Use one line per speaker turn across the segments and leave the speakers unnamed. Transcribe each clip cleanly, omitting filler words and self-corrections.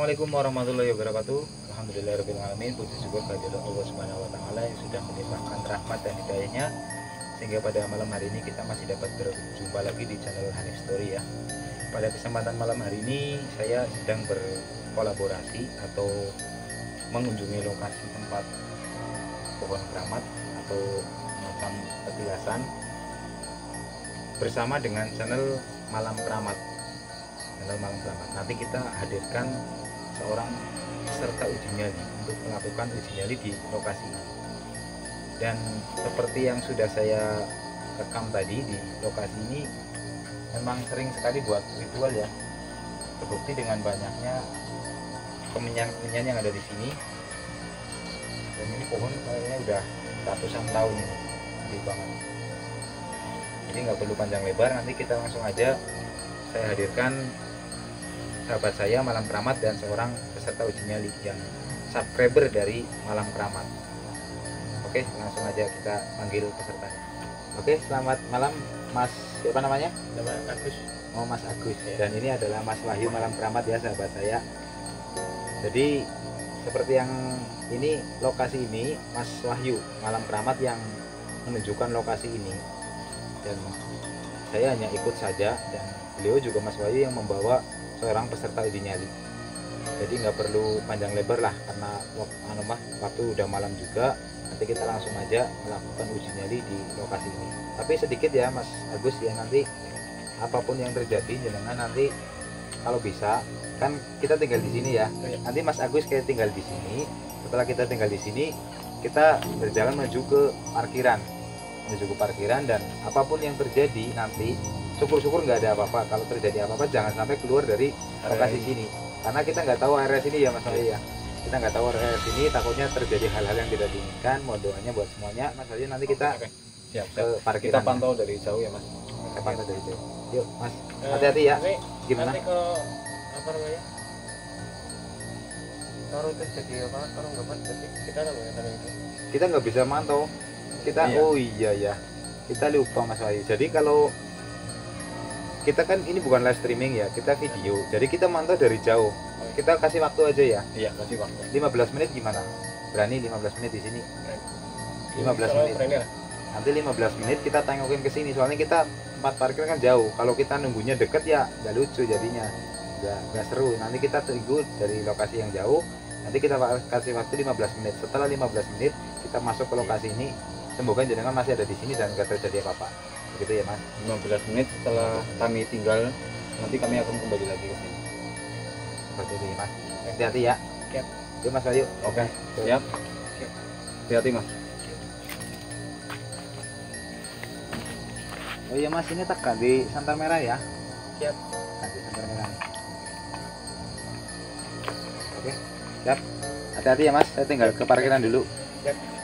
Assalamualaikum warahmatullahi wabarakatuh. Alhamdulillahirabbil alamin. Puji syukur kehadirat Allah Subhanahu wa taala yang sudah melimpahkan rahmat dan hidayahnya sehingga pada malam hari ini kita masih dapat berjumpa lagi di channel Hanif Story ya. Pada kesempatan malam hari ini saya sedang berkolaborasi atau mengunjungi lokasi tempat pohon keramat atau macam petilasan bersama dengan channel Malam Keramat. Nanti kita hadirkan seorang peserta uji nyali untuk melakukan uji nyali di lokasi ini. Dan seperti yang sudah saya rekam tadi, di lokasi ini memang sering sekali buat ritual ya. Terbukti dengan banyaknya kemenyan-kemenyan yang ada di sini. Dan ini pohon kayaknya udah ratusan tahun ini, gede banget. Jadi nggak perlu panjang lebar, nanti kita langsung aja saya hadirkan sahabat saya Malam Keramat dan seorang peserta uji nyali yang subscriber dari Malam Keramat. Oke, langsung aja kita panggil pesertanya. Oke, selamat malam Mas, siapa namanya?
Nama Agus.
Oh, Mas Agus
Ya.
Dan ini adalah Mas Wahyu Malam Keramat ya, sahabat saya. Jadi seperti yang ini, lokasi ini Mas Wahyu Malam Keramat yang menunjukkan lokasi ini, dan saya hanya ikut saja, dan beliau juga Mas Wahyu yang membawa seorang peserta uji nyali. Jadi nggak perlu panjang lebar lah, karena waktu udah malam juga. Nanti kita langsung aja melakukan uji nyali di lokasi ini. Tapi sedikit ya Mas Agus ya, nanti apapun yang terjadi jenengan nanti kalau bisa, kan kita tinggal di sini ya. Nanti Mas Agus kayak tinggal di sini. Setelah kita tinggal di sini, kita berjalan menuju ke parkiran, dan apapun yang terjadi nanti, syukur-syukur nggak ada apa-apa. Kalau terjadi apa-apa jangan sampai keluar dari lokasi sini, karena kita nggak tahu area sini ya Mas Wahyu ya. Kita nggak tahu area sini, takutnya terjadi hal-hal yang tidak diinginkan. Mohon doanya buat semuanya Mas Wahyu. Nanti kita
Siap.
ke parkiran.
Kita pantau dari jauh ya Mas.
Kita pantau dari jauh. Yuk Mas, hati-hati ya. Gimana?
Nanti kalau apa namanya? Kalau terjadi apa? Kalau nggak pas, berarti kita namanya kalau itu.
Kita nggak bisa mantau. Kita
Iya.
Oh iya ya, kita lupa Mas Wahyu. Jadi kalau kita kan ini bukan live streaming ya, kita video. Jadi kita mantau dari jauh. Kita kasih waktu aja ya.
Iya, kasih waktu.
15 menit gimana? Berani 15 menit di sini? 15 menit. Nanti 15 menit kita tengokin ke sini. Soalnya kita tempat parkir kan jauh. Kalau kita nunggunya deket ya nggak lucu jadinya. Nggak seru. Nanti kita tunggu dari lokasi yang jauh. Nanti kita kasih waktu 15 menit. Setelah 15 menit kita masuk ke lokasi ini. Semoga jenengan masih ada di sini dan nggak terjadi apa-apa. Begitu ya Mas.
15 menit setelah kami tinggal, nanti kami akan kembali lagi ke sini.
Seperti itu ya Mas. Hati-hati ya.
Siap.
Yuk Mas Wahyu.
Oke, siap. Hati-hati Mas.
Oh iya Mas, ini tak ganti santar merah ya.
Siap.
Ganti santar merah. Oke, siap. Hati-hati ya Mas, saya tinggal ke parkiran dulu.
Siap.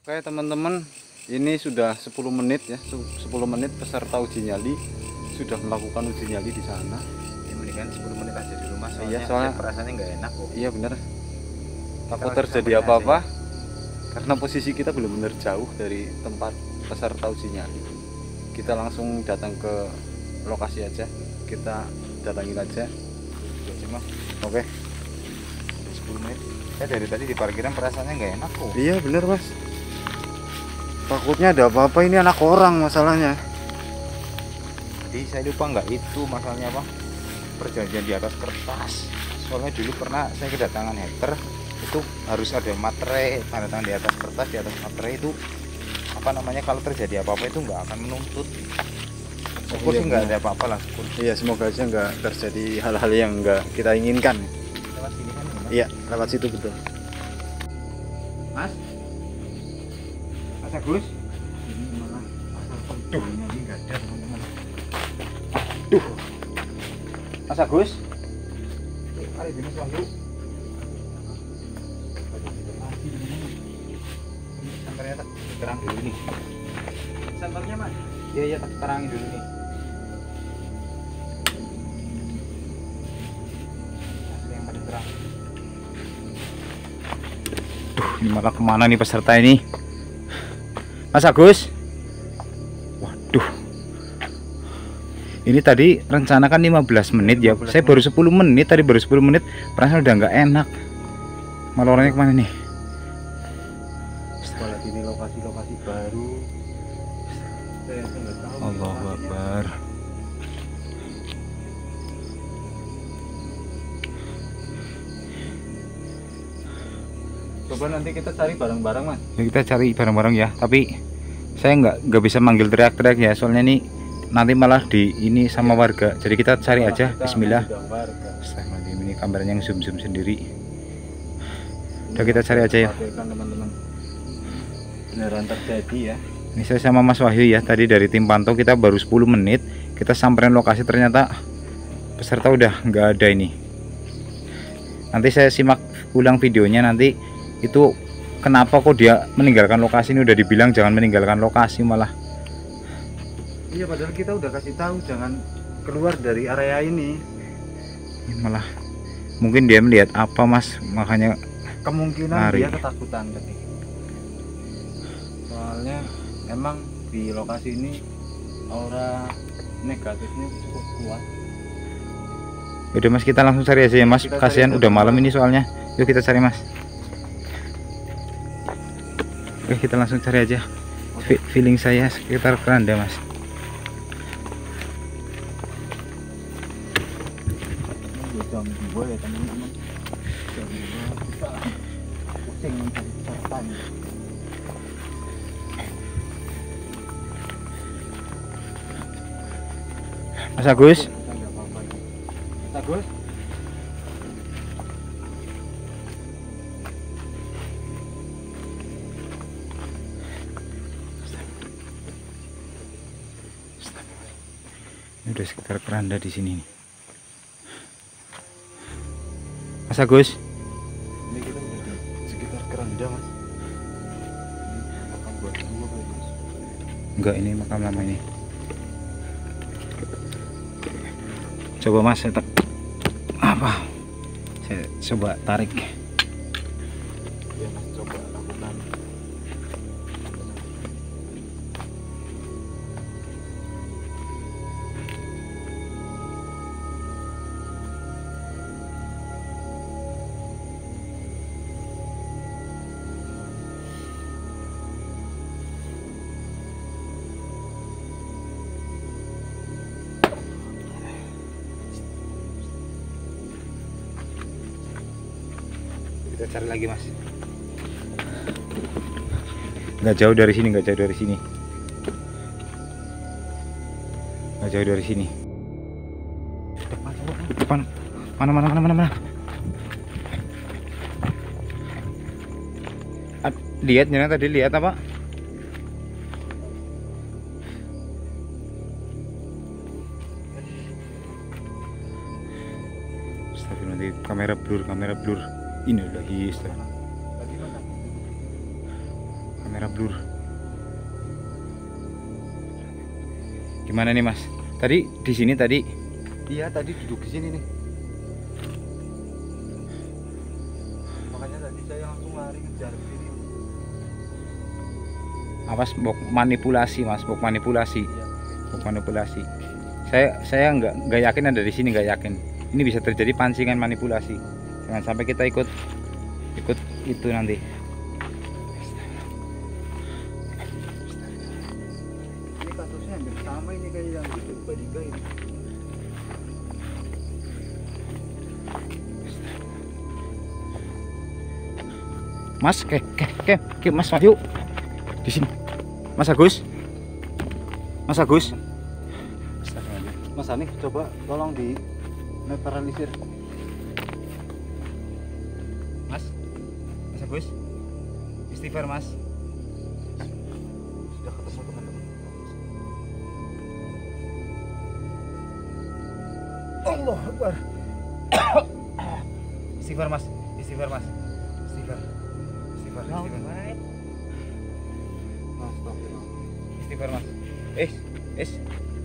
Oke teman-teman, ini sudah 10 menit ya, 10 menit peserta uji nyali sudah melakukan uji nyali di sana.
Ini mendingan 10 menit aja di rumah, soalnya,
Iya, soalnya
perasaannya nggak enak kok.
Iya bener, takut
Kita
terjadi
sampai
apa-apa karena posisi kita benar-benar jauh dari tempat peserta uji nyali. Kita langsung datang ke lokasi aja, kita datangin aja.
Mas.
Oke.
10 menit. Saya dari tadi di parkiran perasaannya nggak enak kok.
Iya bener mas, takutnya ada apa-apa, ini anak orang masalahnya.
Jadi saya lupa nggak itu masalahnya apa, perjanjian di atas kertas. Soalnya dulu pernah saya kedatangan hacker, itu harus ada materai, tanda tangan di atas kertas, di atas materai itu apa namanya, kalau terjadi apa-apa itu nggak akan menuntut. Syukur sih nggak ada apa-apa lah, syukur.
Iya, semoga aja nggak terjadi hal-hal yang nggak kita inginkan.
Lewat sini kan ya, Mas?
Iya, lewat situ betul.
Mas Agus, ini malah asal pentunya ini nggak ada teman-teman. Duh, Mas Agus, mari di Mas Wahyu. Santarnya tak terang dulu nih. Santarnya Mas? Iya iya, tak terangin dulu nih. Yang paling terang. Duh, ini malah kemana nih peserta ini? Mas Agus, waduh, ini tadi rencana kan 15 menit ya, saya baru 10 menit, tadi baru 10 menit, perasaan udah nggak enak. Malah orangnya kemana nih?
Sekolah ini lokasi-lokasi baru, saya nggak tahu.
Allahu Akbar.
Coba nanti kita cari bareng-bareng mas.
Ya, kita cari bareng-bareng ya, tapi saya nggak bisa manggil teriak-teriak ya, soalnya ini nanti malah di ini sama warga, jadi kita cari aja. Bismillah. Ini kameranya yang zoom sendiri. Udah, kita cari aja ya.
Teman-teman, beneran terjadi ya.
Ini saya sama Mas Wahyu ya, tadi dari tim pantau kita baru 10 menit kita samperin lokasi, ternyata peserta udah nggak ada ini. Nanti saya simak ulang videonya, nanti itu kenapa kok dia meninggalkan lokasi. Ini udah dibilang jangan meninggalkan lokasi malah.
Iya, padahal kita udah kasih tahu jangan keluar dari area ini.
Ini malah mungkin dia melihat apa mas, makanya
kemungkinan
lari.
Dia ketakutan tadi. Soalnya emang di lokasi ini aura negatifnya cukup kuat.
Udah mas, kita langsung cari aja ya mas, kasihan udah malam ini soalnya. Yuk kita cari mas. Oke, kita langsung cari aja. Feeling saya sekitar keranda mas.
Jam 2 ya teman-teman. Jam 2 kita pusing mencari pesertanya.
Mas Agus.
Mas Agus.
Ini udah sekitar keranda di sini nih. Mas Agus.
Ini kita udah di sekitar keranda mas. Ini makam buat dua kali mas.
Enggak, ini makam lama ini. Coba mas, saya saya coba tarik.
Ya mas, coba lakukan.
Kita cari lagi mas. Nggak jauh dari sini, nggak jauh dari sini, nggak jauh dari sini. Depan, mana. Lihat nyana tadi, lihat apa? Nanti kamera blur. Innalillahi. kamera blur. Gimana nih Mas? Tadi di sini tadi?
Iya, tadi duduk di sini nih. Makanya tadi saya langsung lari ngejar ke sini.
Awas bok manipulasi Mas, bok manipulasi.
Iya.
Bok manipulasi. Saya nggak yakin ada di sini, nggak yakin. Ini bisa terjadi pancingan manipulasi. Jangan sampai kita ikut itu nanti.
Ini kasusnya hampir sama ini kayak yang di Badiga ini.
Mas, Mas Wahyu di sini. Mas Agus. Mas Agus.
Mas Hanif, coba tolong di netralisir.
Mas Agus. Istighfar Mas.
Sudah ketemu teman-teman.
Allah Akbar. Istighfar Mas. Istighfar. Istighfar Mas.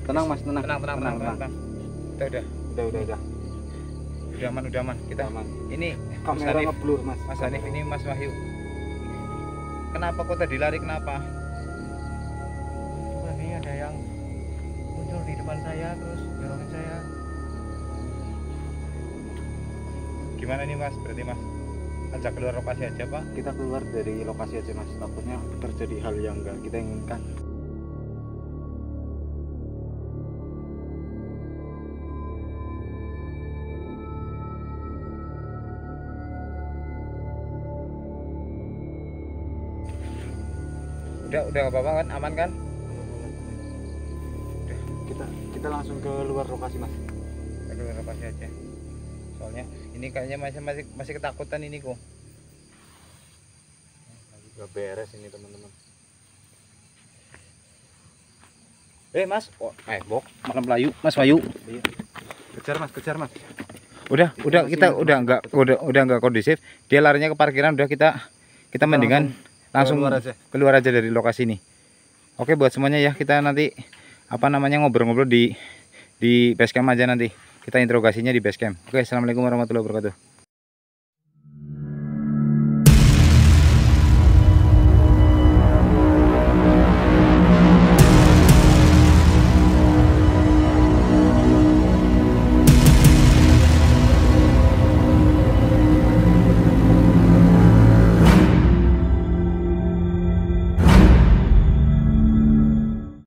Tenang Mas, tenang.
Tenang. Udah. Udah aman. Kita
aman.
Ini
Kamera ngeblur Mas.
Mas Hanif, ini Mas Wahyu. Kenapa kok tadi lari, kenapa?
Tadi ada yang muncul di depan saya terus dorongin saya.
Gimana nih Mas? Berarti Mas ajak keluar lokasi aja Pak?
Kita keluar dari lokasi aja Mas. Takutnya terjadi hal yang enggak kita inginkan.
Udah apa-apa kan? Aman kan?
Kita langsung ke luar lokasi Mas.
Kita keluar lokasi aja. Soalnya ini kayaknya masih ketakutan ini kok.
Lagi gak beres ini teman-teman.
Mas, bok makan Melayu, Mas Wahyu.
Iya. Kejar Mas.
Udah kita udah enggak kondusif. Dia larinya ke parkiran, udah kita mendingan langsung keluar aja dari lokasi ini. Oke, buat semuanya ya, kita nanti ngobrol-ngobrol di base camp aja nanti. Kita interogasinya di base camp. Oke, assalamualaikum warahmatullahi wabarakatuh.